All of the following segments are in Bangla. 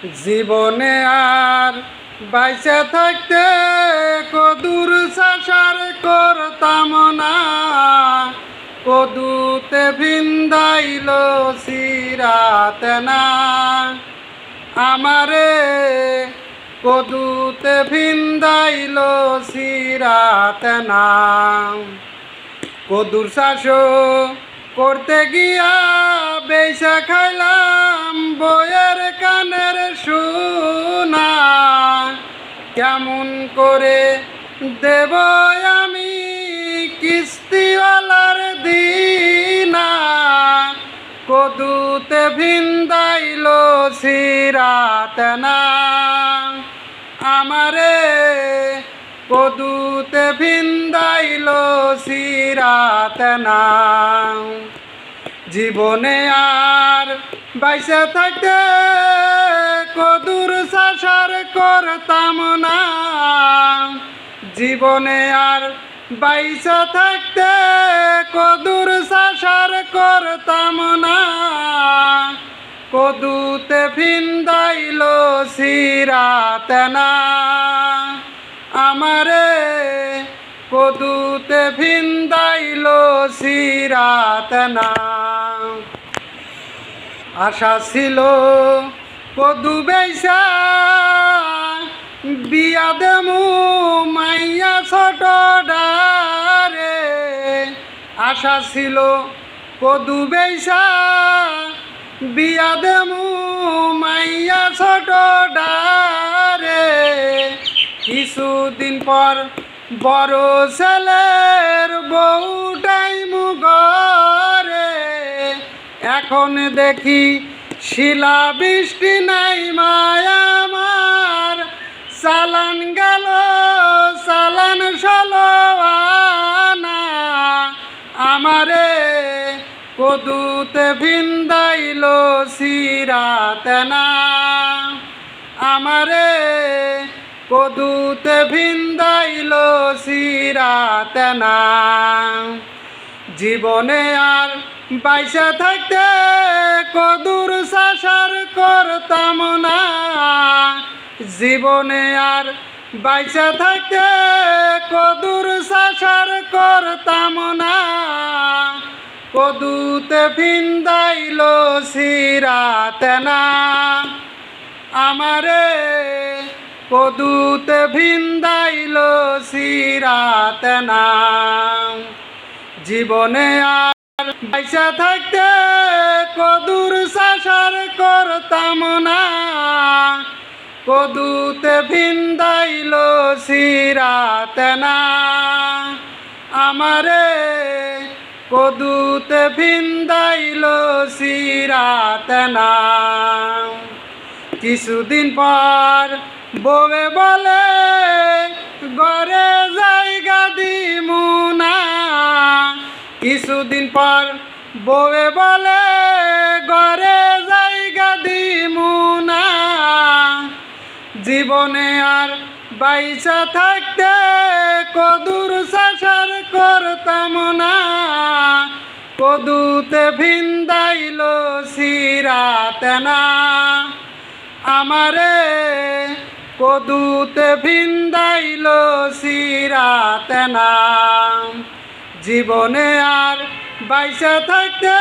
জীবনে আর বাইসে থাকতে কদুর সাসার করতাম না, কদুতে ভিন্দাইল সিরাতে না আমারে, কদুতে ভিন্দাইল সিরাতে না। কদুর চাষো করতে গিয়া বেচা খাইলাম বইয়ের কানের সোনা, কেমন করে দেব আমি কিস্তিওয়ালার দিনা, কদুতে ভিন্দাইল সিরাতে না আমারে, কদুতে ভিন্দাইল সিরাতে না। জীবনে আর বাইসে থাকতে কদুর সাসার করতাম না, জীবনে আর বাইসে থাকতে কদুর সাসার করতাম না, কদুতে ভিন্দাইল সিরাতে না আমারে, কদুতে ভিন্দাইল সিরাতে না। আশা ছিল কদু বেচা বিয়া দেমু মাইয়া ছোট ডারে, আশা ছিল কদু বেচা বিয়া দেমু মাইয়া ছোট ডারে। কিছুদিন পর বড় ছেলের বউটাই মুগরে, এখন দেখি শিলা বৃষ্টি নাই মায়া আমার, চালান গেল চালান সলোয়ানা আমারে, কদুতে ভিন্দাইল সিরাতে না আমারে, কদুতে ভিন্দাইল সিরাতে না। জীবনে আর বাইসে থাকতে কদুর সাসার করতাম না, জীবনে আর বাইসে থাকতে কদুর সাসার করতাম না, কদুতে ভিন্দাইল সিরাতে না আমারে, কদুতে ভিন্দাইল সিরাতে না। জীবনে আর বাইসে থাকতে কদুর সাসার করতাম না, কদুতে ভিন্দাইল সিরাতে না আমারে, কদুতে ভিন্দাইল সিরাতে না। কিছুদিন পর বউয়ে বলে ঘরে জায়গা দিমু না, কিছুদিন পর বউয়ে বলে ঘরে জায়গা দিমু না, জীবনে আর বাইসা থাকতে কদুর সাসার করতাম না, কদুতে ভিন্দাইল সিরাতে না আমারে, কদুতে ভিন্দাইল সিরাতে না। জীবনে আর বাইসে থাকতে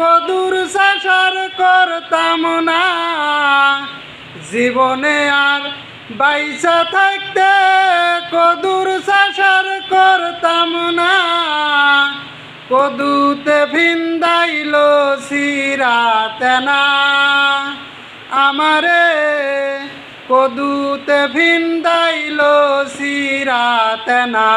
কদুর সাসার করতাম না, জীবনে আর বাইসে থাকতে কদুর সাসার করতাম না, কদুতে ভিন্দাইল সিরাতে না আমারে, কদুতে ভিন্দাইল সিরাতে না।